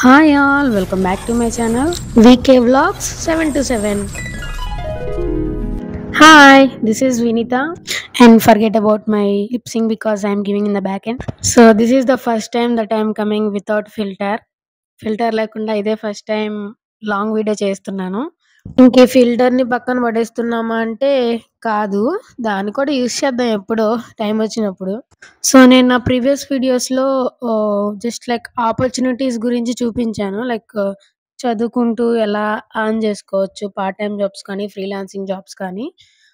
Hi all, welcome back to my channel VK Vlogs 727. Hi, this is Vinita and forget about my lip sync because I am giving in the back end. So this is the first time that I am coming without filter. Filter లేకుండా ఇదే first time long video చేస్తున్నాను. ఇంకే ఫిల్టర్‌ని పక్కన పడేస్తున్నామా అంటే కాదు. దాన్ని కూడా use చేద్దాం ఎప్పుడో టైం వచ్చినప్పుడు. సో నేను నా ప్రీవియస్ వీడియోస్‌లో జస్ట్ లైక్ ఆపర్చునిటీస్ గురించి చూపించాను. లైక్ చదువుకుంటూ ఎలా ఎర్న్ చేసుకోవచ్చు. పార్ట్ టైమ్ జాబ్స్ కానీ, ఫ్రీలాన్సింగ్ జాబ్స్ కానీ.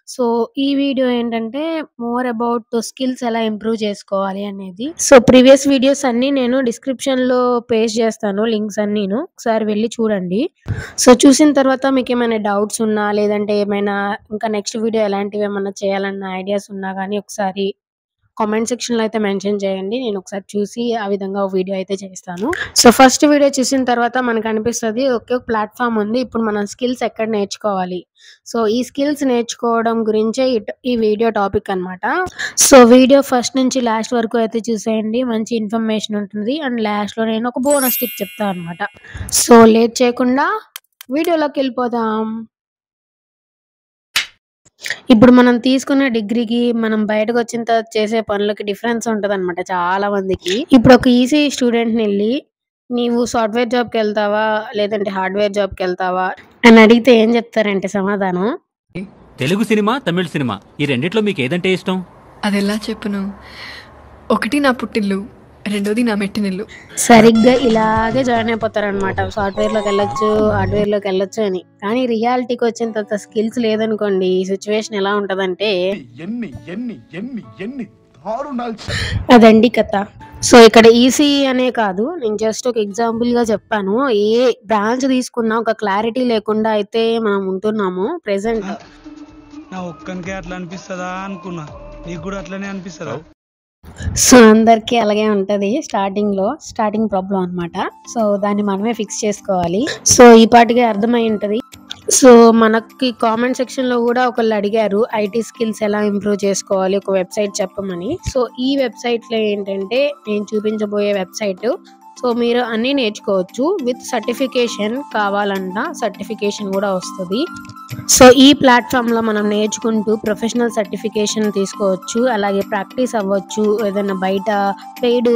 సో ఈ వీడియో ఏంటంటే మోర్ అబౌట్ స్కిల్స్ ఎలా ఇంప్రూవ్ చేసుకోవాలి అనేది. సో ప్రీవియస్ వీడియోస్ అన్నీ నేను డిస్క్రిప్షన్‌లో పేస్ట్ చేస్తాను లింక్స్ అన్నీను. ఒకసారి వెళ్లి చూడండి. సో చూసిన తర్వాత మీకేమైనా డౌట్స్ ఉన్నా, లేదంటే ఏమైనా ఇంకా నెక్స్ట్ వీడియో ఎలాంటివేమన్నా చేయాలన్న ఐడియాస్ ఉన్నా గానీ ఒకసారి కామెంట్ సెక్షన్‌లో అయితే మెన్షన్ చేయండి. నేను ఒకసారి చూసి ఆ విధంగా వీడియో అయితే చేస్తాను. సో ఫస్ట్ వీడియో చూసిన తర్వాత మనకనిపిస్తది ఓకే. ఒక ప్లాట్‌ఫామ్ ఉంది. ఇప్పుడు మనం స్కిల్స్ ఎక్కడ నేర్చుకోవాలి. సో ఈ స్కిల్స్ నేర్చుకోవడం గురించే ఈ వీడియో టాపిక్ అన్నమాట. సో వీడియో ఫస్ట్ నుంచి లాస్ట్ వరకు అయితే చూసేయండి. మంచి ఇన్ఫర్మేషన్ ఉంటుంది. అండ్ లాస్ట్‌లో నేను ఒక బోనస్ టిప్ చెప్తా అన్నమాట. సో లేట్ చేయకుండా వీడియోలోకెళ్ళిపోదాం. ఇప్పుడు మనం తీసుకున్న డిగ్రీకి, మనం బయటకొచ్చిన తర్వాత చేసే పనులకి డిఫరెన్స్ ఉంటదనమాట చాలా మందికి. ఇప్పుడు ఒక ఈసీఈ స్టూడెంట్‌నెళ్లి నీవు సాఫ్ట్‌వేర్ జాబ్‌కెళ్తావా? లేదంటే హార్డ్‌వేర్ జాబ్‌కెళ్తావా? అని అడిగితే ఏం చెప్తారంటే సమాధానం? తెలుగు సినిమా, తమిళ సినిమా ఈ రెండిట్లో మీకు ఏదంటే ఇష్టం? అదెలా చెప్పును? ఒకటి నా పుట్టిల్లు, రెండోది నా మెట్టినిల్లు. సరిగ్గా ఇలాగే జాయిన్ అయిపోతారనమాట. సాఫ్ట్‌వేర్‌లోకెళ్ళొచ్చు, హార్డ్‌వేర్‌లోకెళ్ళొచ్చు అని. కానీ రియాలిటీకి వచ్చిన తర్వాత స్కిల్స్ లేదనుకోండి, ఈ సిట్యుయేషన్ ఎలా ఉంటదంటే అదండి కథ. సో ఇక్కడ ఈసీఈ అనే కాదు, నేను జస్ట్ ఒక ఎగ్జాంపుల్‌గా చెప్పాను. ఏ బ్రాంచ్ తీసుకున్నా ఒక క్లారిటీ లేకుండా అయితే మనం ఉంటున్నాము ప్రెజెంట్. నా ఒక్కనికే అట్లా అనిపిస్తుందా అనుకున్నా, నీకు కూడా అట్లనే అనిపిస్తుందా? సో అందరికీ అలాగే ఉంటది స్టార్టింగ్ ప్రాబ్లమ్ అన్నమాట. సో దాన్ని మనమే ఫిక్స్ చేసుకోవాలి. సో ఈ పాటికే అర్థమై ఉంటది. సో మనకి కామెంట్ సెక్షన్‌లో కూడా ఒకళ్ళు అడిగారు ఐటీ స్కిల్స్ ఎలా ఇంప్రూవ్ చేసుకోవాలి, ఒక వెబ్సైట్ చెప్పమని. సో ఈ వెబ్సైట్‌లో ఏంటంటే నేను చూపించబోయే వెబ్సైట్ సో మీరు అన్నీ నేర్చుకోవచ్చు. విత్ సర్టిఫికేషన్ కావాలంట, సర్టిఫికేషన్ కూడా వస్తది. సో ఈ ప్లాట్‌ఫామ్‌లో మనం నేర్చుకుంటూ ప్రొఫెషనల్ సర్టిఫికేషన్ తీసుకోవచ్చు. అలాగే ప్రాక్టీస్ అవ్వచ్చు. ఏదైనా బయట పెయిడ్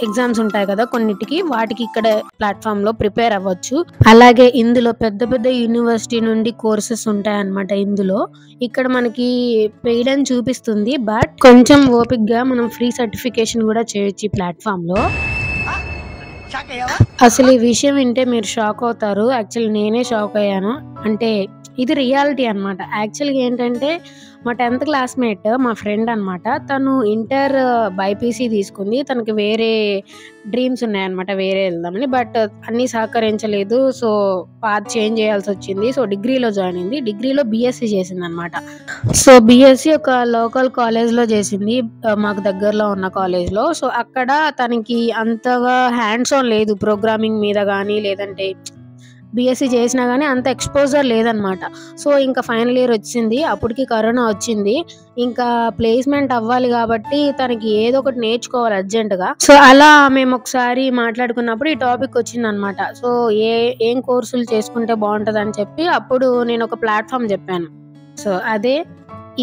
ఎగ్జామ్స్ ఉంటాయి కదా కొన్నిటికి, వాటికి ఇక్కడ ప్లాట్‌ఫామ్‌లో ప్రిపేర్ అవ్వచ్చు. అలాగే ఇందులో పెద్ద పెద్ద యూనివర్సిటీ నుండి కోర్సెస్ ఉంటాయన్నమాట ఇందులో. ఇక్కడ మనకి పెయిడ్ అని చూపిస్తుంది. బట్ కొంచెం ఓపికగా మనం ఫ్రీ సర్టిఫికేషన్ కూడా చేయొచ్చు ఈ ప్లాట్‌ఫామ్‌లో. అసలు ఈ విషయం వింటే మీరు షాక్ అవుతారు. యాక్చువల్లీ నేనే షాక్ అయ్యాను. అంటే ఇది రియాలిటీ అన్నమాట. యాక్చువల్‌గా ఏంటంటే మా 10th క్లాస్‌మేట్ మా ఫ్రెండ్ అన్నమాట. తను ఇంటర్ బైపీసీ తీసుకుంది. తనకి వేరే డ్రీమ్స్ ఉన్నాయన్నమాట, వేరే వెళ్దామని. బట్ అన్నీ సహకరించలేదు. సో పాత్ చేంజ్ చేయాల్సొచ్చింది. సో డిగ్రీలో జాయిన్ అయింది. డిగ్రీలో బీఎస్సీ చేసిందన్నమాట. సో బీఎస్సీ ఒక లోకల్ కాలేజ్‌లో చేసింది. మాకు దగ్గరలో ఉన్న కాలేజ్‌లో. సో అక్కడ తనకి అంతగా హ్యాండ్స్ ఆన్ లేదు ప్రోగ్రామింగ్ మీద గానీ, లేదంటే బీఎస్సీ చేసినా గానీ అంత ఎక్స్‌పోజర్ లేదనమాట. సో ఇంకా ఫైనల్ ఇయర్ వచ్చింది. అప్పటికి కరోనా వచ్చింది. ఇంకా ప్లేస్‌మెంట్ అవ్వాలి కాబట్టి తనకి ఏదో ఒకటి నేర్చుకోవాలి అర్జెంట్‌గా. సో అలా మేము ఒకసారి మాట్లాడుకున్నప్పుడు ఈ టాపిక్ వచ్చిందనమాట. సో ఏం కోర్సులు చేసుకుంటే బావుంటదని చెప్పి అప్పుడు నేను ఒక ప్లాట్‌ఫామ్ చెప్పాను. సో అదే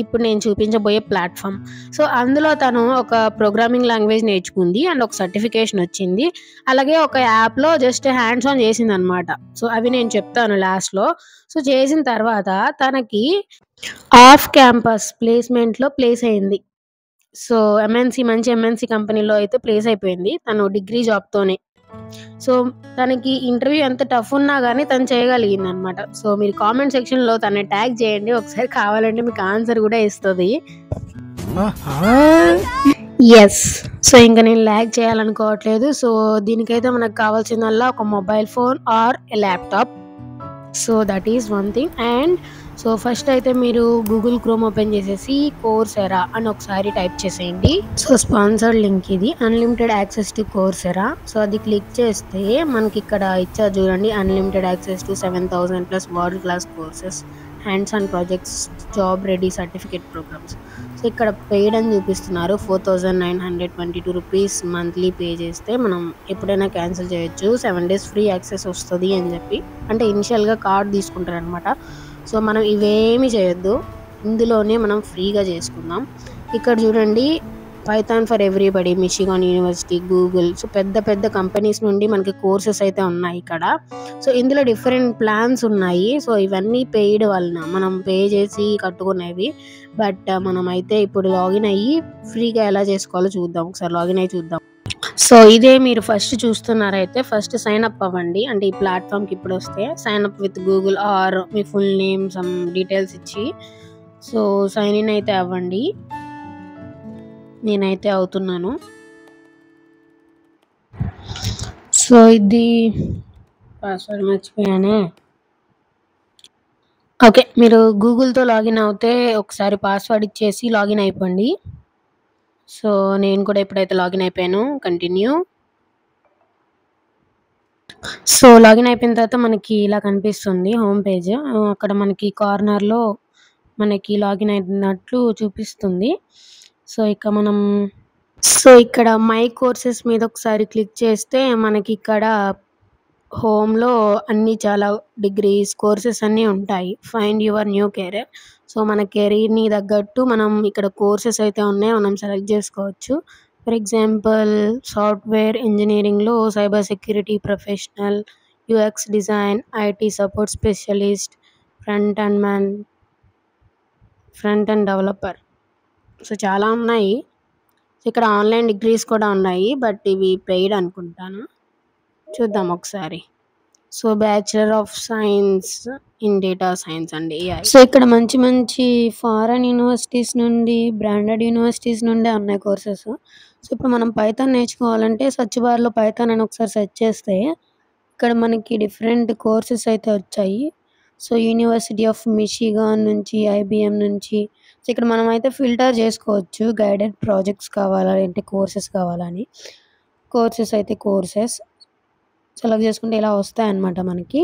ఇప్పుడు నేను చూపించబోయే ప్లాట్‌ఫామ్. సో అందులో తను ఒక ప్రోగ్రామింగ్ లాంగ్వేజ్ నేర్చుకుంది. అండ్ ఒక సర్టిఫికేషన్ వచ్చింది. అలాగే ఒక యాప్‌లో జస్ట్ హ్యాండ్స్ ఆన్ చేసిందనమాట. సో అవి నేను చెప్తాను లాస్ట్‌లో. సో చేసిన తర్వాత తనకి ఆఫ్ క్యాంపస్ ప్లేస్‌మెంట్‌లో ప్లేస్ అయింది. సో మంచి ఎంఎన్‌సీ కంపెనీలో అయితే ప్లేస్ అయిపోయింది. తను డిగ్రీ జాబ్‌తోనే. సో తనకి ఇంటర్వ్యూ ఎంత టఫ్ ఉన్నా గానీ తను చేయగలిగిందనమాట. సో మీరు కామెంట్ సెక్షన్‌లో తనని ట్యాగ్ చేయండి. ఒకసారి కావాలంటే మీకు ఆన్సర్ కూడా ఇస్తది. యెస్. సో ఇంక నేను లాగ్ చేయాలనుకోవట్లేదు. సో దీనికైతే మనకు కావాల్సిందల్లా ఒక mobile phone or a laptop. So that is one thing. And so first అయితే మీరు గూగుల్ క్రోమ్ ఓపెన్ చేసేసి కోర్సెరా అని ఒకసారి టైప్ చేసేయండి. సో స్పాన్సర్డ్ లింక్ ఇది. Unlimited access to Coursera. So అది క్లిక్ చేస్తే మనకి ఇక్కడ ఇచ్చారు చూడండి, unlimited access to 7000+ world class courses hands on projects, job ready certificate programs. So ఇక్కడ పెయిడ్ అని చూపిస్తున్నారు. 4922 రూపీస్ మంత్లీ పే చేస్తే మనం ఎప్పుడైనా క్యాన్సిల్ చేయొచ్చు. 7 days ఫ్రీ యాక్సెస్ వస్తుంది అని చెప్పి, అంటే ఇనిషియల్గా కార్డ్ తీసుకుంటారు అనమాట. సో మనం ఇవేమి చేయొద్దు, ఇందులోనే మనం ఫ్రీగా చేసుకుందాం. ఇక్కడ చూడండి, Python for everybody, Michigan university, Google, so పెద్ద పెద్ద కంపెనీస్ నుండి మనకి కోర్సెస్ అయితే ఉన్నాయి ఇక్కడ. సో ఇందులో డిఫరెంట్ ప్లాన్స్ ఉన్నాయి. సో ఇవన్నీ పెయిడ్ వలన మనం పే చేసి కట్టుకునేవి. బట్ మనం అయితే ఇప్పుడు లాగిన్ అయ్యి ఫ్రీగా ఎలా చేసుకోవాలో చూద్దాం. ఒకసారి లాగిన్ అయ్యి చూద్దాం. సో ఇదే మీరు ఫస్ట్ చూస్తున్నారైతే ఫస్ట్ సైన్ అప్ అవ్వండి. అంటే ఈ ప్లాట్ఫామ్కి ఇప్పుడు వస్తే sign up with Google or మీ ఫుల్ నేమ్ సమ్ డీటెయిల్స్ ఇచ్చి సో సైన్ ఇన్ అయితే అవ్వండి. నేనైతే అవుతున్నాను. సో ఇది పాస్వర్డ్ మర్చిపోయానే. ఓకే, మీరు గూగుల్తో లాగిన్ అవుతే ఒకసారి పాస్వర్డ్ ఇచ్చేసి లాగిన్ అయిపోండి. సో నేను కూడా ఎప్పుడైతే లాగిన్ అయిపోయాను, కంటిన్యూ. సో లాగిన్ అయిపోయిన తర్వాత మనకి ఇలా కనిపిస్తుంది హోమ్ పేజ్. అక్కడ మనకి కార్నర్లో మనకి లాగిన్ అయినట్లు చూపిస్తుంది. సో ఇక్కడ మై కోర్సెస్ మీద ఒకసారి క్లిక్ చేస్తే మనకి ఇక్కడ హోమ్లో అన్ని చాలా డిగ్రీస్ కోర్సెస్ అన్నీ ఉంటాయి. Find your new career. So మన కెరీర్ని తగ్గట్టు మనం ఇక్కడ కోర్సెస్ అయితే ఉన్నాయి, మనం సెలెక్ట్ చేసుకోవచ్చు. ఫర్ ఎగ్జాంపుల్ సాఫ్ట్వేర్ ఇంజనీరింగ్లో cyber security professional, UX design, IT support specialist, front and developer. So చాలా ఉన్నాయి. ఇక్కడ ఆన్లైన్ డిగ్రీస్ కూడా ఉన్నాయి, బట్ ఇవి పెయిడ్ అనుకుంటాను. చూద్దాం ఒకసారి. So bachelor of science in data science అండి. సో ఇక్కడ మంచి మంచి ఫారెన్ యూనివర్సిటీస్ నుండి, బ్రాండెడ్ యూనివర్సిటీస్ నుండి ఉన్నాయి కోర్సెస్. సో ఇప్పుడు మనం పైథాన్ నేర్చుకోవాలంటే సర్చ్ బార్లో పైథాన్ అని ఒకసారి సెర్చ్ చేస్తే ఇక్కడ మనకి డిఫరెంట్ కోర్సెస్ అయితే వచ్చాయి. సో యూనివర్సిటీ ఆఫ్ మిషిగాన్ నుంచి, ఐబిఎం నుంచి. సో ఇక్కడ మనం అయితే ఫిల్టర్ చేసుకోవచ్చు, గైడెడ్ ప్రాజెక్ట్స్ కావాలా అంటే కోర్సెస్ కావాలని. కోర్సెస్ సెలెక్ట్ చేసుకుంటే ఇలా వస్తాయన్నమాట మనకి.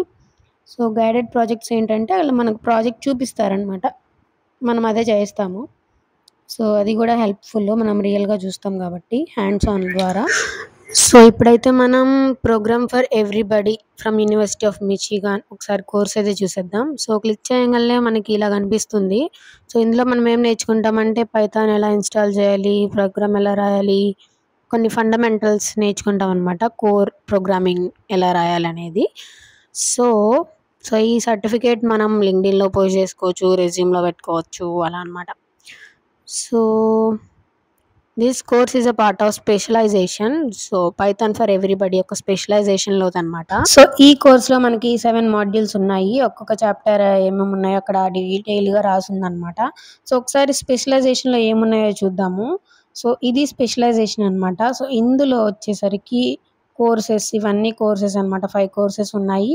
సో గైడెడ్ ప్రాజెక్ట్స్ ఏంటంటే వాళ్ళు మనకు ప్రాజెక్ట్ చూపిస్తారనమాట, మనం అదే చేస్తాము. సో అది కూడా హెల్ప్ఫుల్, మనం రియల్గా చూస్తాం కాబట్టి హ్యాండ్స్ ఆన్ ద్వారా. సో ఇప్పుడైతే మనం program for everybody from university of Michigan ఒకసారి కోర్స్ అయితే చూసేద్దాం. సో క్లిక్ చేయగానే మనకి ఇలా కనిపిస్తుంది. సో ఇందులో మనం ఏం నేర్చుకుంటామంటే పైథాన్ ఎలా ఇన్స్టాల్ చేయాలి, ప్రోగ్రామ్ ఎలా రాయాలి, కొన్ని ఫండమెంటల్స్ నేర్చుకుంటాం అనమాట, కోర్ ప్రోగ్రామింగ్ ఎలా రాయాలనేది. సో ఈ సర్టిఫికేట్ మనం లింక్డ్ఇన్లో పోస్ట్ చేసుకోవచ్చు, రెజ్యూమ్లో పెట్టుకోవచ్చు అలా అనమాట. So this course is a part of specialization. So Python for everybody ఒక స్పెషలైజేషన్లో అనమాట. సో ఈ కోర్స్లో మనకి 7 మాడ్యూల్స్ ఉన్నాయి. ఒక్కొక్క చాప్టర్ ఏమేమి ఉన్నాయో అక్కడ డీటెయిల్గా రాసిందనమాట. సో ఒకసారి స్పెషలైజేషన్లో ఏమున్నాయో చూద్దాము. సో ఇది స్పెషలైజేషన్ అనమాట. సో ఇందులో వచ్చేసరికి కోర్సెస్, ఇవన్నీ కోర్సెస్ అనమాట. 5 కోర్సెస్ ఉన్నాయి.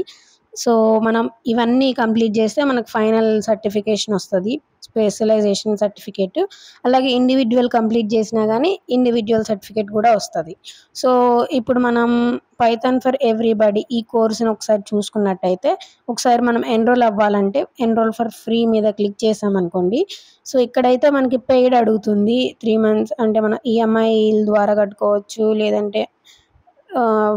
సో మనం ఇవన్నీ కంప్లీట్ చేస్తే మనకు ఫైనల్ సర్టిఫికేషన్ వస్తుంది, స్పెషలైజేషన్ సర్టిఫికేట్. అలాగే ఇండివిజువల్ కంప్లీట్ చేసినా కానీ ఇండివిజువల్ సర్టిఫికేట్ కూడా వస్తుంది. సో ఇప్పుడు మనం పైథాన్ ఫర్ ఎవ్రీబడి ఈ కోర్సుని ఒకసారి చూసుకున్నట్టయితే, ఒకసారి మనం ఎన్రోల్ అవ్వాలంటే ఎన్రోల్ ఫర్ ఫ్రీ మీద క్లిక్ చేసామనుకోండి. సో ఇక్కడైతే మనకి పెయిడ్ అడుగుతుంది. 3 months అంటే మన ఈఎంఐ ద్వారా కట్టుకోవచ్చు, లేదంటే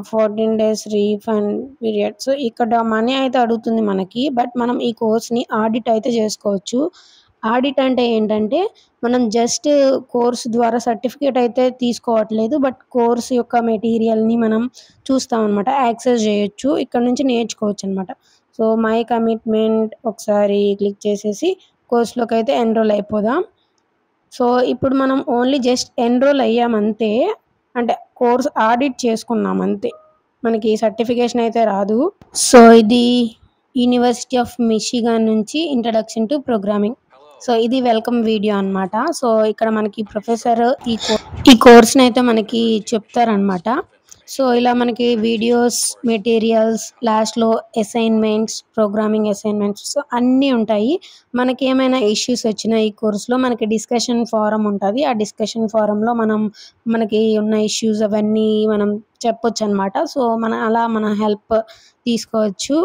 14 days రీఫండ్ పీరియడ్. సో ఇక్కడ మనీ అయితే అడుగుతుంది మనకి, బట్ మనం ఈ కోర్స్ని ఆడిట్ అయితే చేసుకోవచ్చు. ఆడిట్ అంటే ఏంటంటే మనం జస్ట్ కోర్స్ ద్వారా సర్టిఫికేట్ అయితే తీసుకోవట్లేదు, బట్ కోర్స్ యొక్క మెటీరియల్ని మనం చూస్తాం అనమాట, యాక్సెస్ చేయొచ్చు, ఇక్కడ నుంచి నేర్చుకోవచ్చు అనమాట. సో మై కమిట్మెంట్ ఒకసారి క్లిక్ చేసేసి కోర్స్లోకి అయితే ఎన్రోల్ అయిపోదాం. సో ఇప్పుడు మనం ఓన్లీ జస్ట్ ఎన్రోల్ అయ్యామంతే, అంటే కోర్స్ ఆడిట్ చేసుకున్నాం అంతే, మనకి సర్టిఫికేషన్ అయితే రాదు. సో ఇది యూనివర్సిటీ ఆఫ్ మిచిగాన్ నుంచి ఇంట్రడక్షన్ టు ప్రోగ్రామింగ్. సో ఇది వెల్కమ్ వీడియో అనమాట. సో ఇక్కడ మనకి ప్రొఫెసర్ ఈ కోర్స్ని అయితే మనకి చెప్తారనమాట. సో ఇలా మనకి వీడియోస్, మెటీరియల్స్, లాస్ట్లో అసైన్మెంట్స్, ప్రోగ్రామింగ్ అసైన్మెంట్స్, సో అన్నీ ఉంటాయి. మనకి ఏమైనా ఇష్యూస్ వచ్చినా ఈ కోర్స్లో మనకి డిస్కషన్ ఫోరం ఉంటుంది. ఆ డిస్కషన్ ఫోరంలో మనకి ఉన్న ఇష్యూస్ అవన్నీ మనం చెప్పొచ్చు అనమాట. సో మన హెల్ప్ తీసుకోవచ్చు,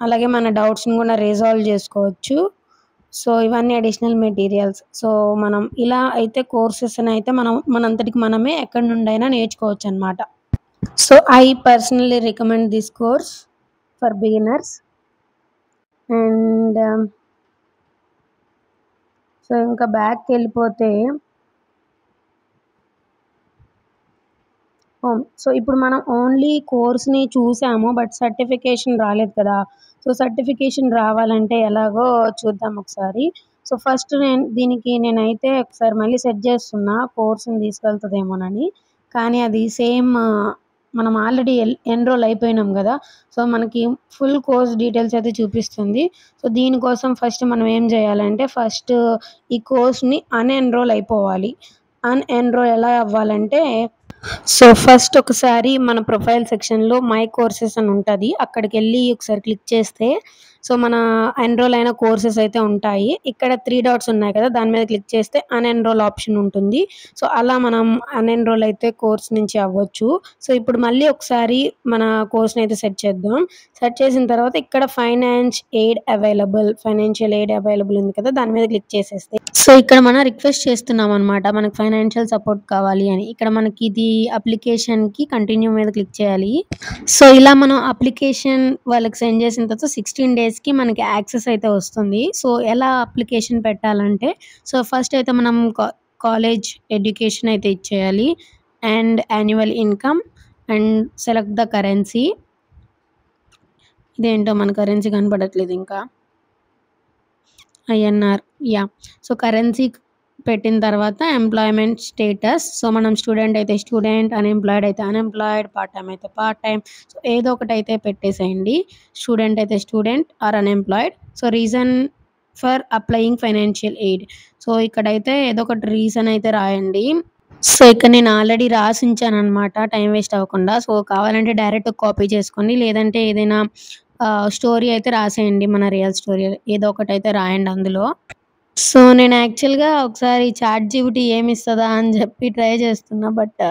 అలాగే మన డౌట్స్ని కూడా రిజాల్వ్ చేసుకోవచ్చు. సో ఇవన్నీ అడిషనల్ మెటీరియల్స్. సో మనం ఇలా అయితే కోర్సెస్‌ని అయితే మనం మనంతటికి మనమే ఎక్కడి నుండైనా నేర్చుకోవచ్చనమాట. So I personally recommend this course for beginners. And so ఇంకా బ్యాక్‌కెళ్ళిపోతే సో ఇప్పుడు మనం ఓన్లీ కోర్స్‌ని చూసాము. బట్ సర్టిఫికేషన్ రాలేదు కదా! సో సర్టిఫికేషన్ రావాలంటే ఎలాగో చూద్దాం ఒకసారి. సో ఫస్ట్ నేనైతే ఒకసారి మళ్ళీ సెర్చ్ చేస్తున్నా కోర్స్‌ని తీసుకెళ్తదేమోనని. కానీ అది సేమ్ మనం ఆల్రెడీ ఎన్రోల్ అయిపోయినాం గదా! సో మనకి ఫుల్ కోర్స్ డీటెయిల్స్ అయితే చూపిస్తుంది. సో దీనికోసం ఫస్ట్ మనం ఏం చేయాలంటే ఫస్ట్ ఈ కోర్స్‌ని అన్‌ఎన్రోల్ అయిపోవాలి. అన్‌ఎన్రోల్ ఎలా అవ్వాలంటే సో ఫస్ట్ ఒకసారి మన ప్రొఫైల్ సెక్షన్‌లో మై కోర్సెస్ అని ఉంటది. అక్కడికెళ్ళి ఒకసారి క్లిక్ చేస్తే సో మన ఎన్రోల్ అయిన కోర్సెస్ అయితే ఉంటాయి. ఇక్కడ 3 డాట్స్ ఉన్నాయి కదా! దాని మీద క్లిక్ చేస్తే అన్‌ఎన్రోల్ ఆప్షన్ ఉంటుంది. సో అలా మనం అన్‌ఎన్రోల్ అయితే కోర్స్ నుంచి అవ్వచ్చు. సో ఇప్పుడు మళ్ళీ ఒకసారి మన కోర్స్‌ని అయితే సెట్ చేద్దాం. సెట్ చేసిన తర్వాత ఇక్కడ ఫైనాన్షియల్ ఎయిడ్ అవైలబుల్ ఉంది కదా! దాని మీద క్లిక్ చేసేస్తే సో ఇక్కడ మనం రిక్వెస్ట్ చేస్తున్నామనమాట. మనకు ఫైనాన్షియల్ సపోర్ట్ కావాలి అని. ఇక్కడ మనకి ఇది అప్లికేషన్‌కి కంటిన్యూ మీద క్లిక్ చేయాలి. సో ఇలా మనం అప్లికేషన్ వాళ్ళకి సెండ్ చేసిన తర్వాత 16 డేస్‌కి మనకి యాక్సెస్ అయితే వస్తుంది. సో ఎలా అప్లికేషన్ పెట్టాలంటే సో ఫస్ట్ అయితే మనం కాలేజ్ ఎడ్యుకేషన్ అయితే ఇచ్చేయాలి. And annual income and select the currency. ఇదేంటో మన కరెన్సీ కనపడట్లేదు ఇంకా. ఐఎన్ఆర్ సో కరెన్సీ పెట్టిన తర్వాత ఎంప్లాయ్మెంట్ స్టేటస్. సో మనం స్టూడెంట్ అయితే స్టూడెంట్, అన్‌ఎంప్లాయిడ్ అయితే అన్‌ఎంప్లాయిడ్, పార్ట్ టైమ్ అయితే పార్ట్ టైమ్. సో ఏదో ఒకటి అయితే పెట్టేసేయండి. స్టూడెంట్ అయితే student or unemployed. So reason for applying financial aid. So ఇక్కడైతే ఏదో ఒకటి రీజన్ అయితే రాయండి. సో ఇక్కడ నేను ఆల్రెడీ రాసి ఉంచాననమాట టైం వేస్ట్ అవ్వకుండా. సో కావాలంటే డైరెక్ట్ కాపీ చేసుకోండి. లేదంటే ఏదైనా స్టోరీ అయితే రాసేయండి. మన రియల్ స్టోరీ ఏదో ఒకటైతే రాయండి అందులో. సో నేను యాక్చువల్‌గా ఒకసారి చాట్‌జీపీటీ ఏమిస్తదా అని చెప్పి ట్రై చేస్తున్నా. బట్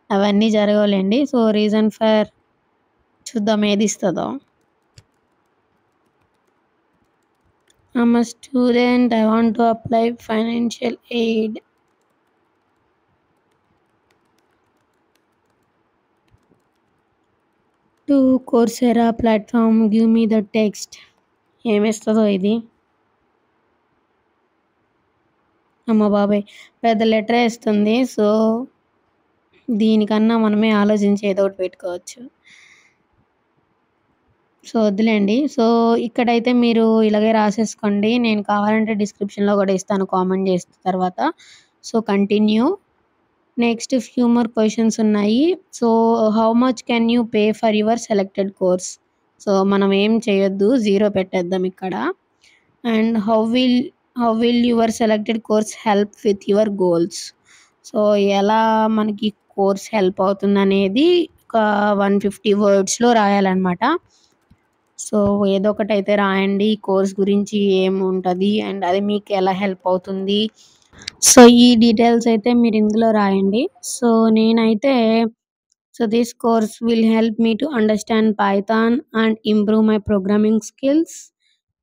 అవన్నీ జరగవులెండి. సో రీజన్ ఫర్ చూద్దాం ఏదిస్తదో. I'm a student. I want to apply financial aid. To Coursera platform. Give me the text. ఏమిస్తదో ఇది. అమ్మ బాబోయ్! పెద్ద లెటరే ఇస్తుంది. సో దీనికన్నా మనమే ఆలోచించి ఏదో ఒకటి పెట్టుకోవచ్చు. సో వద్దులేండి. సో ఇక్కడైతే మీరు ఇలాగే రాసేసుకోండి. నేను కావాలంటే డిస్క్రిప్షన్‌లో కూడా ఇస్తాను కామెంట్ చేసిన తర్వాత. So continue. Next few more questions ఉన్నాయి. So how much can you pay for your selected course. So మనం ఏం చేయొద్దు. 0 పెట్టేద్దాం ఇక్కడ. And how will your selected course help with your goals. So ఎలా మనకి కోర్స్ హెల్ప్ అవుతుందనేది ఒక 150 వర్డ్స్‌లో రాయాలనమాట. సో ఏదో ఒకటైతే రాయండి. కోర్స్ గురించి ఏముంటది అండ్ అది మీకు ఎలా హెల్ప్ అవుతుంది. సో ఈ డీటెయిల్స్ అయితే మీరు ఇందులో రాయండి. సో నేనైతే so this course will help me to understand Python and improve my programming skills.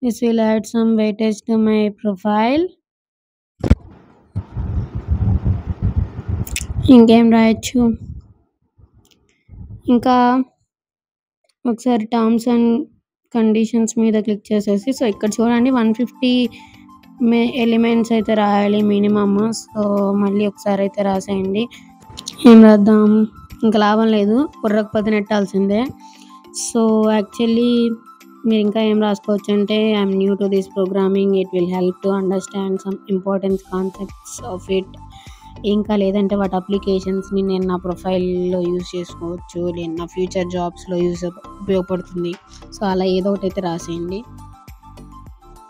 This will add some weightage to my profile. ఇంకేం రాయొచ్చు. ఇంకా ఒకసారి టర్మ్స్ అండ్ కండిషన్స్ మీద క్లిక్ చేసేసి సో ఇక్కడ చూడండి 150 ఎలిమెంట్స్ అయితే రాయాలి మినిమమ్. సో మళ్ళీ ఒకసారి అయితే రాసేయండి. ఏం రాద్దాం. ఇంకా లాభం లేదు. కుర్రకపోతే నెట్టాల్సిందే. సో యాక్చువల్లీ మీరు ఇంకా ఏం రాసుకోవచ్చు అంటే I'm new to this programming. It will help to understand some important concepts of it. ఇంకా లేదంటే వాటి అప్లికేషన్స్‌ని నేను నా ప్రొఫైల్‌లో యూజ్ చేసుకోవచ్చు. నేను నా ఫ్యూచర్ జాబ్స్‌లో ఉపయోగపడుతుంది. సో అలా ఏదో ఒకటైతే రాసేయండి.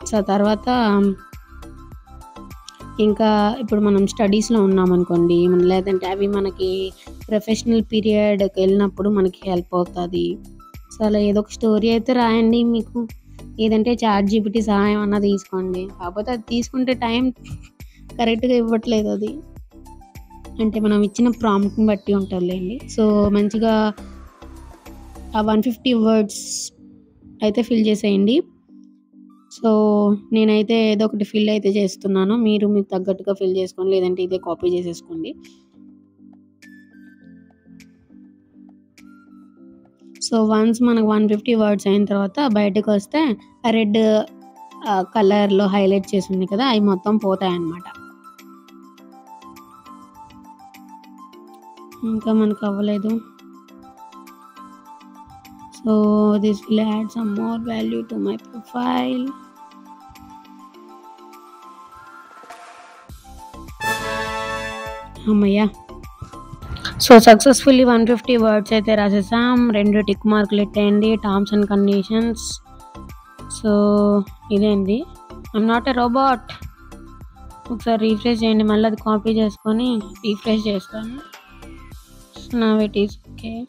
సో తర్వాత ఇంకా ఇప్పుడు మనం స్టడీస్‌లో ఉన్నామనుకోండి. లేదంటే అవి మనకి ప్రొఫెషనల్ పీరియడ్‌కి వెళ్ళినప్పుడు మనకి హెల్ప్ అవుతది. సో అలా ఏదో ఒక స్టోరీ అయితే రాయండి మీకు. లేదంటే చాట్‌జీపీటీ సహాయం అన్నా తీసుకోండి. కాకపోతే అది తీసుకుంటే టైం కరెక్ట్‌గా ఇవ్వట్లేదు అది. అంటే మనం ఇచ్చిన ప్రాంప్ట్‌ని బట్టి ఉంటదిలెండి. సో మంచిగా ఆ 150 వర్డ్స్ అయితే ఫిల్ చేసేయండి. సో, నేనైతే ఏదో ఒకటి ఫిల్ అయితే చేస్తున్నాను. మీరు మీకు తగ్గట్టుగా ఫిల్ చేసుకోండి. లేదంటే ఇదే కాపీ చేసేసుకోండి. సో, వన్స్ మనకు 150 వర్డ్స్ అయిన తర్వాత బయటకొస్తే ఆ రెడ్ కలర్‌లో హైలైట్ చేసుంది కదా! అయి మొత్తం పోతాయన్నమాట. ఇంకా మనకు అవ్వలేదు. So, this will add some more value to my profile. హమ్మయ్య! సో, సక్సెస్‌ఫుల్లీ 150 వర్డ్స్ అయితే రాసేసాం. 2 టిక్ మార్కులు ఎట్టేయండి. Terms and conditions. సో, ఇదేంది? I'm not a robot. ఒకసారి రిఫ్రెష్ చేయండి. మళ్ళీ అది కాపీ చేసుకొని రిఫ్రెష్ చేస్తాను. Now it is okay.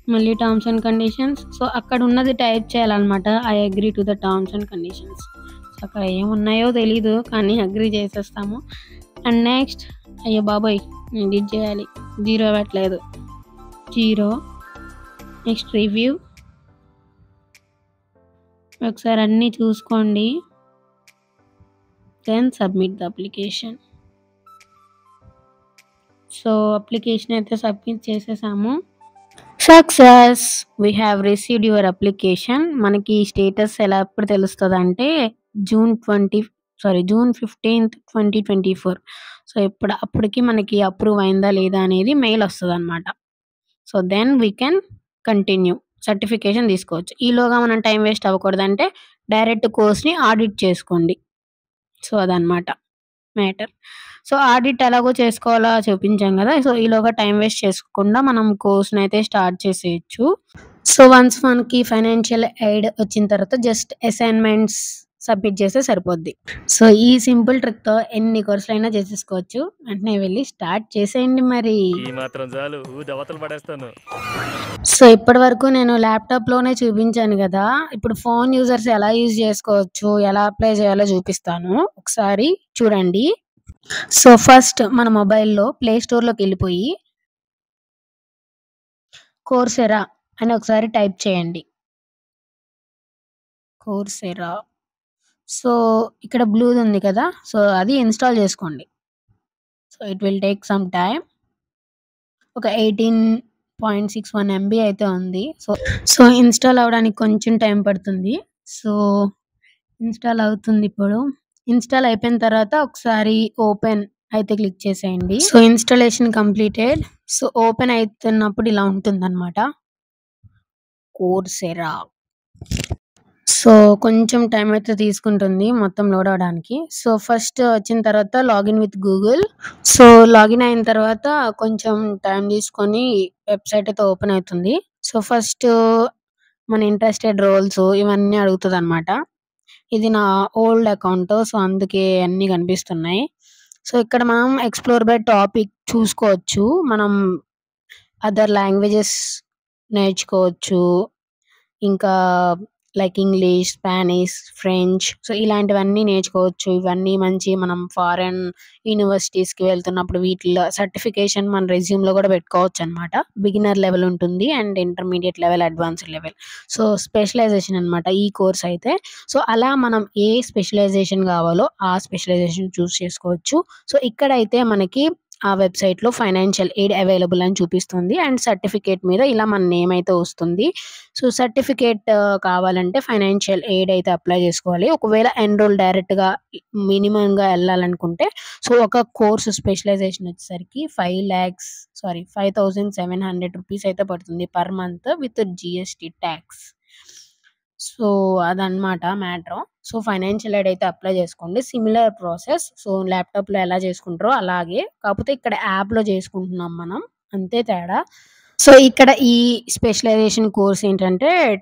మళ్ళీ టర్మ్స్ అండ్ కండిషన్స్. సో, అక్కడ ఉన్నది టైప్ చేయాలన్నమాట. I agree to the terms and conditions. So, అక్కడ ఏమున్నాయో తెలీదు కానీ అగ్రీ చేసేస్తాము. అండ్ నెక్స్ట్ అయ్యో బాబోయ్! ఎడిట్ చేయాలి. 0 పెట్టలేదు. 0 నెక్స్ట్ రివ్యూ. ఒకసారి అన్నీ చూసుకోండి. Then submit the application. So, application అయితే సబ్మిట్ చేసేసాము. Success! We have received your application. మనకి స్టేటస్ ఎప్పుడు తెలుస్తదంటే జూన్ 15th 2024. సో, అప్పటికి మనకి అప్రూవ్ అయిందా లేదా అనేది మెయిల్ వస్తదన్నమాట. So, then we can continue. Certification తీసుకోవచ్చు. ఈలోగా మనం టైం వేస్ట్ అవ్వకూడదంటే డైరెక్ట్ కోర్స్‌ని ఆడిట్ చేసుకోండి. సో, అదన్నమాట మ్యాటర్. సో, ఆడిట్ ఎలాగో చేసుకోవాలో చూపించాం కదా! సో, ఈలోగా టైం వేస్ట్ చేసుకోకుండా మనం కోర్స్‌నైతే స్టార్ట్ చేసేయొచ్చు. సో, వన్స్ మనకి ఫైనాన్షియల్ ఎయిడ్ వచ్చిన తర్వాత జస్ట్ అసైన్‌మెంట్స్ సబ్మిట్ చేస్తే సరిపోద్ది. సో, ఈ సింపుల్ ట్రిక్‌తో ఎన్ని కోర్సులైనా చేసేసుకోవచ్చు. వెంటనే వెళ్లి స్టార్ట్ చేసేయండి మరి. ఈ మాత్రం చాలు దవతలు పడేస్తాను. సో, ఇప్పటివరకు నేను ల్యాప్‌టాప్‌లోనే చూపించాను గదా! ఇప్పుడు ఫోన్ యూజర్స్ ఎలా యూజ్ చేసుకోవచ్చు, ఎలా అప్లై చేయాలో చూపిస్తాను. ఒకసారి చూడండి. సో, ఫస్ట్ మన మొబైల్‌లో ప్లే స్టోర్‌లోకెళ్ళిపోయి కోర్సెరా అని ఒకసారి టైప్ చేయండి. కోర్సెరా. సో, ఇక్కడ బ్లూది ఉంది కదా! సో, అది ఇన్‌స్టాల్ చేసుకోండి. So, it will take some time. ఒక 18.61 ఎంబీ అయితే ఉంది. సో, ఇన్‌స్టాల్ అవ్వడానికి కొంచెం టైం పడుతుంది. సో, ఇన్‌స్టాల్ అవుతుంది ఇప్పుడు. ఇన్‌స్టాల్ అయిపోయిన తర్వాత ఒకసారి ఓపెన్ అయితే క్లిక్ చేసేయండి. So, installation completed. So, open అయితున్నప్పుడు ఇలా ఉంటుందన్నమాట. కోర్సెరా. సో, కొంచెం టైం అయితే తీసుకుంటుంది మొత్తం లోడ్ అవ్వడానికి. సో, ఫస్ట్ వచ్చిన తర్వాత login with Google. So, login అయిన తర్వాత కొంచెం టైం తీసుకొని వెబ్‌సైట్ అయితే ఓపెన్ అవుతుంది. సో, ఫస్ట్ మన ఇంట్రెస్టెడ్ రోల్స్ ఇవన్నీ అడుగుతదన్నమాట. ఇది నా ఓల్డ్ అకౌంట్. సో, అందుకే అన్నీ కనిపిస్తున్నాయి. సో, ఇక్కడ మనం ఎక్స్‌ప్లోర్ బై టాపిక్ చూసుకోవచ్చు. మనం అదర్ లాంగ్వేజెస్ నేర్చుకోవచ్చు. ఇంకా like English, Spanish, French so, ఇలాంటివన్నీ నేర్చుకోవచ్చు. ఇవన్నీ మంచి మనం ఫారెన్ యూనివర్సిటీస్‌కి వెళ్తున్నప్పుడు వీటిల్లో సర్టిఫికేషన్ మన రెజ్యూమ్‌లో కూడా పెట్టుకోవచ్చనమాట. బిగినర్ లెవెల్ ఉంటుంది and intermediate level, advanced level. So, specialization అనమాట ఈ కోర్స్ అయితే. సో, అలా మనం ఏ స్పెషలైజేషన్ కావాలో ఆ స్పెషలైజేషన్ చూజ్ చేసుకోవచ్చు. సో, ఇక్కడైతే మనకి ఆ వెబ్‌సైట్‌లో ఫైనాన్షియల్ ఎయిడ్ అవైలబుల్ అని చూపిస్తుంది. అండ్ సర్టిఫికేట్ మీద ఇలా మన నేమ్ అయితే వస్తుంది. సో, సర్టిఫికేట్ కావాలంటే ఫైనాన్షియల్ ఎయిడ్ అయితే అప్లై చేసుకోవాలి. ఒకవేళ ఎన్రోల్ డైరెక్ట్‌గా మినిమమ్‌గా ఎళ్ళాలనుకుంటే సో, ఒక కోర్స్ స్పెషలైజేషన్ వచ్చేసరికి 5,700 రూపీస్ అయితే పడుతుంది per month with GST talks. So, అదనమాట మ్యాటరు. సో, ఫైనాన్షియల్ ఎయిడ్ అయితే అప్లై చేసుకోండి. Similar process. సో, ల్యాప్‌టాప్‌లో ఎలా చేసుకుంటారో అలాగే. కాకపోతే ఇక్కడ యాప్‌లో చేసుకుంటున్నాం మనం. అంతే తేడా. సో, ఇక్కడ ఈ స్పెషలైజేషన్ కోర్స్ ఏంటంటే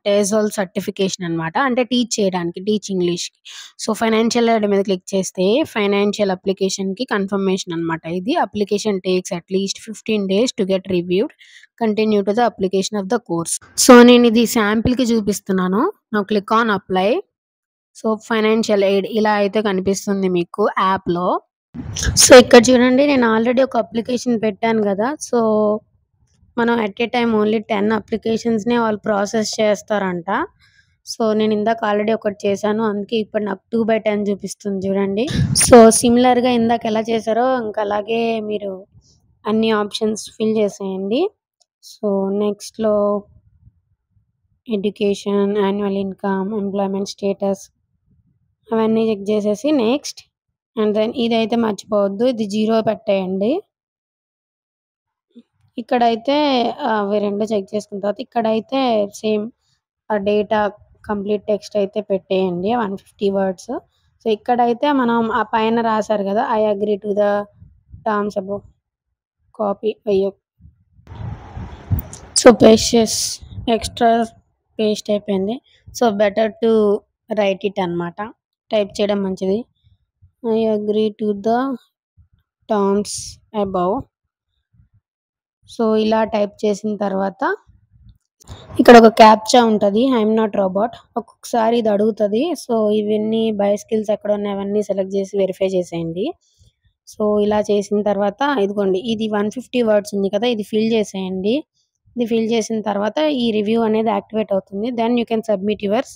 టేజల్ సర్టిఫికేషన్ అనమాట. అంటే టీచ్ చేయడానికి, టీచ్ ఇంగ్లీష్‌కి. సో, ఫైనాన్షియల్ ఎయిడ్ మీద క్లిక్ చేస్తే ఫైనాన్షియల్ అప్లికేషన్‌కి కన్ఫర్మేషన్ అనమాట ఇది. Application takes at least 15 days to get reviewed. Continue to the application of the course. So, నేను ఇది శాంపిల్‌కి చూపిస్తున్నాను. Now click on apply. So, financial aid ఇలా అయితే కనిపిస్తుంది మీకు యాప్‌లో. సో, ఇక్కడ చూడండి నేను ఆల్రెడీ ఒక అప్లికేషన్ పెట్టాను గదా! సో, మనం ఎట్ ఏ టైమ్ ఓన్లీ 10 అప్లికేషన్స్‌నే వాళ్ళు ప్రాసెస్ చేస్తారంట. సో నేను ఇందాక ఆల్రెడీ ఒకటి చేశాను. అందుకే ఇప్పుడు నాకు 2/10 చూపిస్తుంది చూడండి. సో సిమిలర్‌గా ఇందాక ఎలా చేశారో ఇంకా అలాగే మీరు అన్ని ఆప్షన్స్ ఫిల్ చేసేయండి. సో నెక్స్ట్‌లో education, annual income, employment status అవన్నీ చెక్ చేసేసి నెక్స్ట్ అండ్ దెన్ ఇదైతే మర్చిపోవద్దు. ఇది 0 పెట్టేయండి. ఇక్కడైతే అవి 2 చెక్ చేసుకున్న తర్వాత ఇక్కడైతే సేమ్ డేటా కంప్లీట్ టెక్స్ట్ అయితే పెట్టేయండి 150 వర్డ్స్. సో ఇక్కడైతే మనం ఆ పైన రాసారు కదా! I agree to the terms above copy అయ్యో! సో పేస్టెస్ ఎక్స్ట్రా పేస్ట్ అయిపోయింది. So better to right it అన్నమాట. టైప్ చేయడం మంచిది. I agree to the terms above. So ఇలా టైప్ చేసిన తర్వాత ఇక్కడ ఒక క్యాప్చా ఉంటది. I'm not robot. ఒక్కొక్కసారి ఇది అడుగుతది. సో ఇవన్నీ బై స్కిల్స్ ఎక్కడున్నాయి అవన్నీ సెలెక్ట్ చేసి వెరిఫై చేసేయండి. సో ఇలా చేసిన తర్వాత ఇదిగోండి ఇది 150 వర్డ్స్ ఉంది కదా! ఇది ఫిల్ చేసేయండి. ఇది ఫిల్ చేసిన తర్వాత ఈ రివ్యూ అనేది యాక్టివేట్ అవుతుంది. Then you can submit yours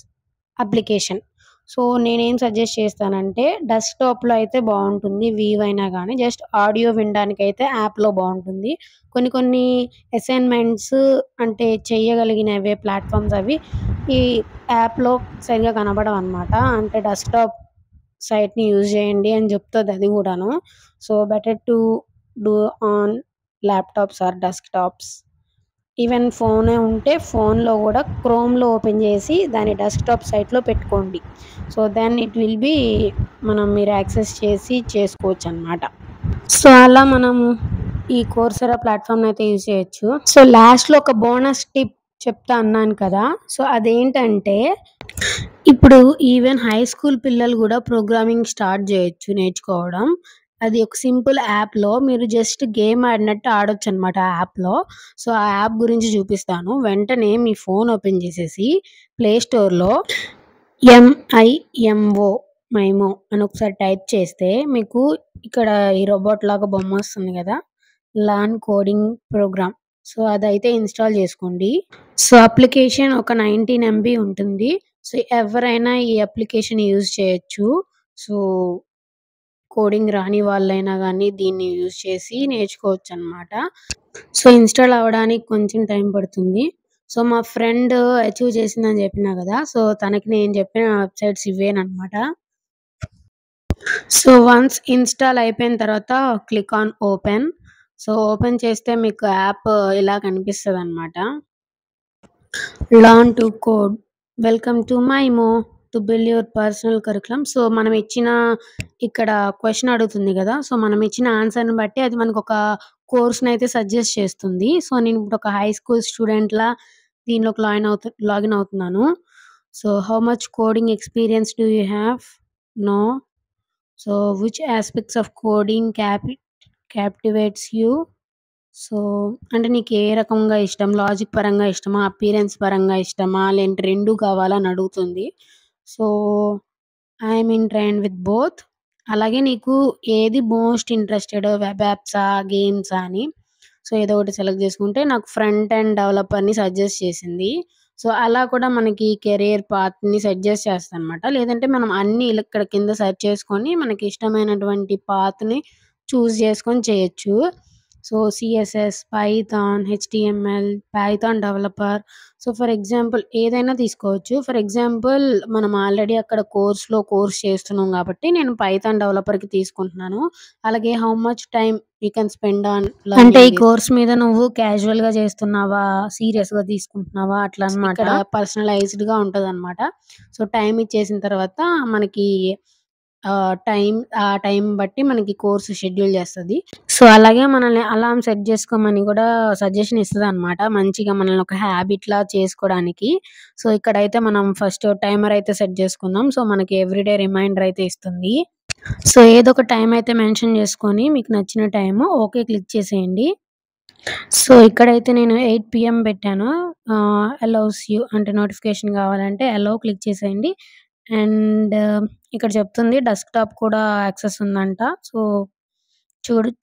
application. So నేనేం సజెస్ట్ చేస్తానంటే డెస్క్‌టాప్‌లో అయితే బావుంటుంది. వీవ్ అయినా గానీ జస్ట్ ఆడియో వినడానికైతే యాప్‌లో బావుంటుంది. కొన్ని అసైన్‌మెంట్స్ అంటే చేయగలిగినవే ప్లాట్‌ఫార్మ్స్ అవి ఈ యాప్‌లో సరిగ్గా కనబడవన్నమాట. అంటే డెస్క్‌టాప్ సైట్‌ని యూజ్ చేయండి అని చెప్తది అది గూడాను. So better to do on laptops or desktops. Even ఫోనే ఉంటే ఫోన్‌లో గూడా క్రోమ్‌లో ఓపెన్ చేసి దాన్ని డెస్క్‌టాప్ సైట్‌లో పెట్టుకోండి. So then it will be మీరు యాక్సెస్ చేసి చేసుకోవచ్చనమాట. సో అలా మనము ఈ కోర్సెరా ప్లాట్‌ఫామ్‌నయితే యూజ్ చేయొచ్చు. సో లాస్ట్‌లో ఒక బోనస్ టిప్ చెప్తా అన్నాను కదా! సో అదేంటంటే ఇప్పుడు ఈవెన్ హై స్కూల్ పిల్లలు గూడా ప్రోగ్రామింగ్ స్టార్ట్ జేయొచ్చు నేర్చుకోవడం. అది ఒక సింపుల్ యాప్‌లో మీరు జస్ట్ గేమ్ ఆడినట్టు ఆడొచ్చనమాట ఆ యాప్‌లో. సో ఆ యాప్ గురించి చూపిస్తాను. వెంటనే మీ ఫోన్ ఓపెన్ చేసేసి ప్లే స్టోర్‌లో MIMO మైమో అని ఒకసారి టైప్ చేస్తే మీకు ఇక్కడ ఈ రోబోట్ లాగా బొమ్మొస్తుంది గదా! Learn coding program. సో అదైతే ఇన్‌స్టాల్ చేసుకోండి. సో అప్లికేషన్ ఒక 19 ఎంబీ ఉంటుంది. సో ఎవరైనా ఈ అప్లికేషన్ యూజ్ చేయొచ్చు. సో కోడింగ్ రాని వాళ్ళైనా గానీ దీన్ని యూజ్ చేసి నేర్చుకోవచ్చనమాట. సో ఇన్‌స్టాల్ అవ్వడానికి కొంచెం టైం పడుతుంది. సో మా ఫ్రెండ్ అచీవ్ చేసిందని చెప్పినా గదా! సో తనకి నేను చెప్పిన వెబ్‌సైట్స్ ఇవేననమాట. సో వన్స్ ఇన్‌స్టాల్ అయిపోయిన తర్వాత click on open. So open చేస్తే మీకు యాప్ ఇలా కనిపిస్తదనమాట. Learn to code. Welcome to Mimo to build your personal curriculum. So మనం ఇచ్చిన ఇక్కడ క్వెషన్ అడుగుతుంది గదా! సో మనం ఇచ్చిన ఆన్సర్‌ని బట్టి అది మనకొక కోర్స్‌నయితే సజెస్ట్ చేస్తుంది. సో నేను ఇప్పుడు ఒక హై స్కూల్ స్టూడెంట్‌లా దీనిలోకి లాగిన్ అవుతున్నాను. So how much coding experience do you have? No. So which aspects of coding captivates you? So అంటే నీకు ఏ రకంగా ఇష్టం? లాజిక్ పరంగా ఇష్టమా? అపియరెన్స్ పరంగా ఇష్టమా? లేదంటే 2 కావాలా అని అడుగుతుంది. So I'm in train with both. అలాగే నీకు ఏది మోస్ట్ ఇంట్రెస్టెడ్ వెబ్ యాప్సా? గేమ్సా? అని. సో ఏదో ఒకటి సెలెక్ట్ చేసుకుంటే నాకు ఫ్రంట్ ఎండ్ డెవలపర్‌ని సజెస్ట్ చేసింది. సో అలా కూడా మనకి కెరియర్ పాత్‌ని సజెస్ట్ చేస్తదనమాట. లేదంటే మనం అన్నీ ఇలా ఇక్కడ కింద సెర్చ్ చేసుకొని మనకి ఇష్టమైనటువంటి పాత్‌ని చూజ్ చేసుకొని చేయొచ్చు. So CSS, Python, HTML, Python developer. So for example ఏదైనా తీసుకోవచ్చు. ఫర్ ఎగ్జాంపుల్ మనం ఆల్రెడీ అక్కడ కోర్స్ చేస్తున్నాం కాబట్టి నేను పైథాన్ డెవలపర్‌కి తీసుకుంటున్నాను. అలాగే how much time you can spend on అంటే ఈ కోర్స్ మీద నువ్వు క్యాజువల్‌గా చేస్తున్నావా? సీరియస్‌గా తీసుకుంటున్నావా? అట్లా అన్నమాట. ఇక్కడ పర్సనలైజ్డ్‌గా ఉంటదనమాట. సో టైమ్ ఇచ్చేసిన తర్వాత మనకి ఆ టైం బట్టి మనకి కోర్స్ షెడ్యూల్ చేస్తది. సో అలాగే మనల్ని అలారం సెట్ చేసుకోమని కూడా సజెషన్ ఇస్తదనమాట. మంచిగా మనల్ని ఒక హ్యాబిట్‌లా చేసుకోవడానికి. సో ఇక్కడైతే మనం ఫస్ట్ టైమర్ అయితే సెట్ చేసుకుందాం. సో మనకి ఎవ్రీడే రిమైండర్ అయితే ఇస్తుంది. సో ఏదో ఒక టైం అయితే మెన్షన్ చేసుకొని మీకు నచ్చిన టైము ఓకే క్లిక్ చేసేయండి. సో ఇక్కడైతే నేను 8 PM పెట్టాను. అలౌస్ యూ అంటే నోటిఫికేషన్ కావాలంటే అలౌ క్లిక్ చేసేయండి. అండ్ ఇక్కడ చెప్తుంది డెస్క్‌టాప్ కూడా యాక్సెస్ ఉందంట. సో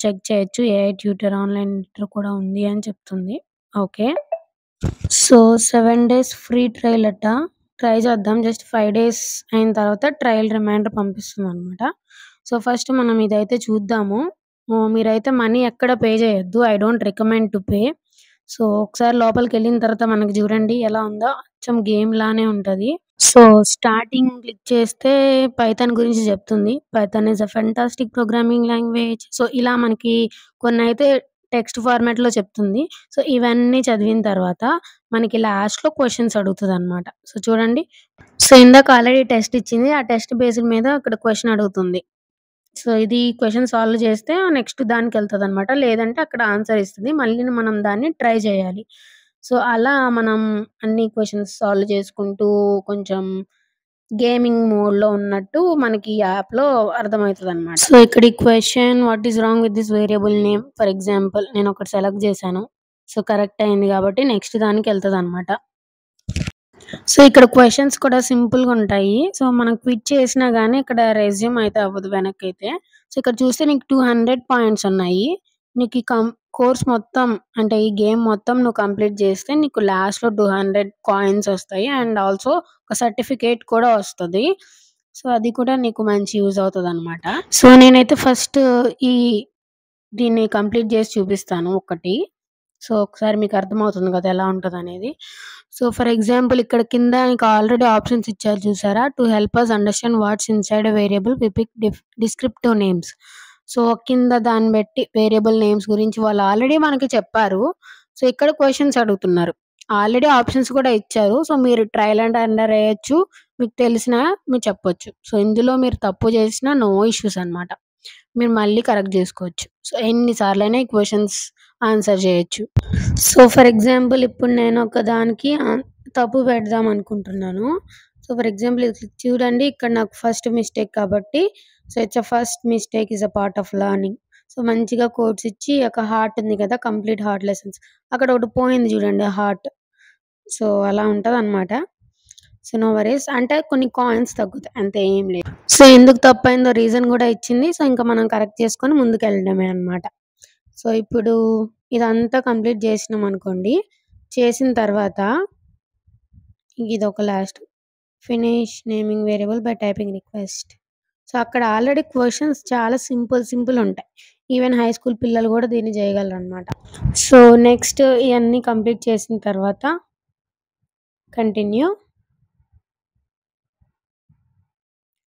చెక్ చేయొచ్చు. ఏఐ ట్యూటర్, ఆన్‌లైన్ ట్యూటర్ కూడా ఉంది అని చెప్తుంది. Okay. So 7 days free trial అట. ట్రై చేద్దాం. జస్ట్ 5 డేస్ అయిన తర్వాత ట్రయల్ రిమైండర్ పంపిస్తుందనమాట. సో, ఫస్ట్ మనం ఇదైతే చూద్దాము. మీరైతే మనీ ఎక్కడ పే చేయొద్దు. I don't recommend to pay. So, ఒకసారి లోపలికెళ్ళిన తర్వాత మనకి చూడండి ఎలా ఉందో అచ్చం గేమ్ లానే ఉంటది. సో, స్టార్టింగ్ క్లిక్ చేస్తే పైథాన్ గురించి చెప్తుంది. Python is a fantastic programming language. So, ఇలా మనకి కొన్నైతే టెక్స్ట్ ఫార్మాట్‌లో చెప్తుంది. సో, ఇవన్నీ చదివిన తర్వాత మనకి లాస్ట్‌లో క్వెషన్స్ అడుగుతదనమాట. సో, చూడండి. సో, ఇందాక ఆల్రెడీ టెస్ట్ ఇచ్చింది. ఆ టెస్ట్ బేస్డ్ మీద ఇక్కడ క్వెషన్ అడుగుతుంది. సో, ఇది క్వెషన్ సాల్వ్ చేస్తే నెక్స్ట్ దానికెళ్తదనమాట. లేదంటే అక్కడ ఆన్సర్ ఇస్తది. మళ్ళీ మనం దాన్ని ట్రై చేయాలి. సో, అలా మనం అన్ని క్వెషన్స్ సాల్వ్ చేసుకుంటూ కొంచెం గేమింగ్ మోడ్‌లో ఉన్నట్టు మనకి ఈ యాప్‌లో అర్థమైతదనమాట. సో, ఇక్కడ ఈ question what is wrong with this variable name for example నేనొకటి సెలెక్ట్ చేశాను. సో, కరెక్ట్ అయింది కాబట్టి నెక్స్ట్ దానికెళ్తదనమాట. సో, ఇక్కడ క్వెషన్స్ కూడా సింపుల్‌గుంటాయి. సో, మనం క్విట్ చేసినా గాని ఇక్కడ రెజ్యూమ్ అయితే అవ్వదు వెనక్కైతే. సో, ఇక్కడ చూస్తే నీకు 200 పాయింట్స్ ఉన్నాయి. నీకు ఈ కోర్స్ మొత్తం అంటే ఈ గేమ్ మొత్తం నువ్వు కంప్లీట్ చేస్తే నీకు లాస్ట్‌లో 200 కాయిన్స్ వస్తాయి. అండ్ ఆల్సో ఒక సర్టిఫికేట్ కూడా వస్తది. సో, అది కూడా నీకు మంచి యూజ్ అవుతదనమాట. సో, నేనైతే ఫస్ట్ ఈ దీన్ని కంప్లీట్ చేసి చూపిస్తాను ఒకటి. సో, ఒకసారి మీకు అర్థమవుతుంది కదా ఎలా ఉంటదనేది. సో, ఫర్ ఎగ్జాంపుల్ ఇక్కడ కింద నీకు ఆల్రెడీ ఆప్షన్స్ ఇచ్చారు చూసారా? To help us understand what's inside a variable we pick descriptive names. So, కింద దాన్ని బట్టి వేరియబుల్ నేమ్స్ గురించి వాళ్ళు ఆల్రెడీ మనకి చెప్పారు. సో, ఇక్కడ క్వెషన్స్ అడుగుతున్నారు. ఆల్రెడీ ఆప్షన్స్ కూడా ఇచ్చారు. సో, మీరు ట్రయల్ అండ్ ఎర్రర్ ఎయొచ్చు. మీకు తెలిసినా మీరు చెప్పొచ్చు. సో, ఇందులో మీరు తప్పు చేసినా నో ఇష్యూస్ అనమాట. మీరు మళ్ళీ కరెక్ట్ జేసుకోవచ్చు. సో, ఎన్ని సార్లైనా ఈ క్వెషన్స్ ఆన్సర్ చేయొచ్చు. సో, ఫర్ ఎగ్జాంపుల్ ఇప్పుడు నేను ఒకదానికి తప్పు పెడదాం అనుకుంటున్నాను. సో, ఫర్ ఎగ్జాంపుల్ ఇది చూడండి ఇక్కడ నాకు ఫస్ట్ మిస్టేక్ కాబట్టి so, it's a first mistake is a part of learning. So, మంచిగా కోట్స్ ఇచ్చి ఒక హార్ట్ ఉంది కదా! Complete heart lessons. అక్కడ ఒకటి పోయింది చూడండి హార్ట్. సో, అలా ఉంటదనమాట. So, no worries. అంటే కొన్ని కాయిన్స్ తగ్గుతాయి. అంతే ఏం లేదు. సో, ఎందుకు తప్పయిందో రీజన్ గూడా ఇచ్చింది. సో, ఇంకా మనం కరెక్ట్ చేసుకొని ముందుకెళ్ళడమే అనమాట. సో, ఇప్పుడు ఇదంతా కంప్లీట్ చేసినామనుకోండి. చేసిన తర్వాత ఇదొక last finish naming variable by typing request. So, అక్కడ ఆల్రెడీ క్వెషన్స్ చాలా సింపుల్ ఉంటాయి. ఈవెన్ హై స్కూల్ పిల్లలు గూడా దీన్ని చేయగలరనమాట. సో, నెక్స్ట్ ఇయన్నీ కంప్లీట్ చేసిన తర్వాత కంటిన్యూ.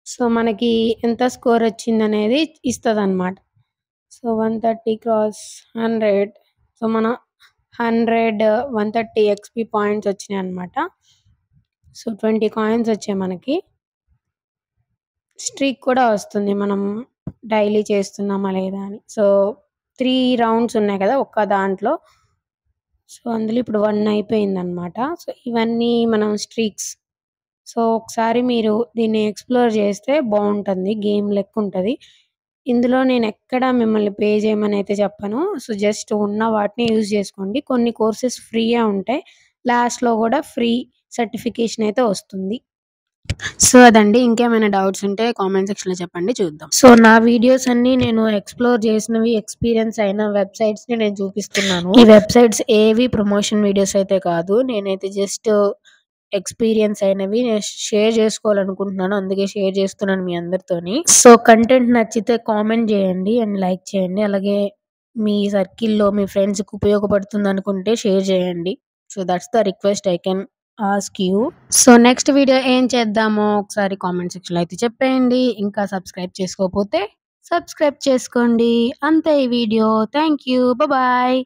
సో, మనకి ఎంత స్కోర్ వచ్చిందనేది ఇస్తదనమాట. So, 130 cross 100. సో, మనం 100, 130 ఎక్స్‌పీ పాయింట్స్ వచ్చినాయన్నమాట. సో, 20 కాయిన్స్ వచ్చాయి మనకి. స్ట్రీక్ కూడా వస్తుంది. మనం డైలీ చేస్తున్నామా లేదా అని. సో, 3 రౌండ్స్ ఉన్నాయి కదా! ఒక్క దాంట్లో. సో, అందులో ఇప్పుడు 1 అయిపోయిందన్నమాట. సో, ఇవన్నీ మనం స్ట్రీక్స్. సో, ఒకసారి మీరు దీన్ని ఎక్స్‌ప్లోర్ చేస్తే బావుంటుంది. గేమ్ లెక్కుంటది. ఇందులో నేనెక్కడ మిమ్మల్ని పే చేయమనైతే చెప్పను. సో, జస్ట్ ఉన్న వాటిని యూజ్ చేసుకోండి. కొన్ని కోర్సెస్ ఫ్రీయే ఉంటాయి. లాస్ట్‌లో గూడా ఫ్రీ సర్టిఫికేషన్ అయితే వస్తుంది. సో, అదండి. ఇంకేమైనా డౌట్స్ ఉంటే కామెంట్ సెక్షన్‌లో చెప్పండి చూద్దాం. సో, నా వీడియోస్ అన్నీ నేను ఎక్స్‌ప్లోర్ చేసినవి, ఎక్స్‌పీరియన్స్ అయిన వెబ్‌సైట్స్‌ని నేను చూపిస్తున్నాను. ఈ వెబ్‌సైట్స్ ఏవి ప్రమోషన్ వీడియోస్ అయితే కాదు. నేనైతే జస్ట్ ఎక్స్‌పీరియన్స్ అయినవి నేను షేర్ చేసుకోవాలనుకుంటున్నాను. అందుకే షేర్ చేస్తున్నాను మీ అందరితోని. సో, కంటెంట్ నచ్చితే కామెంట్ చేయండి అండ్ లైక్ చేయండి. అలాగే మీ సర్కిల్‌లో మీ ఫ్రెండ్స్‌కి ఉపయోగపడుతుందనుకుంటే షేర్ చేయండి. So, that's the request I can ask you. So, next video ఏం చేద్దామో ఒకసారి కామెంట్ సెక్షన్‌లో అయితే చెప్పేయండి. ఇంకా సబ్స్క్రైబ్ చేసుకోకపోతే సబ్స్క్రైబ్ చేసుకోండి. అంతే ఈ వీడియో. Thank you. బాయ్.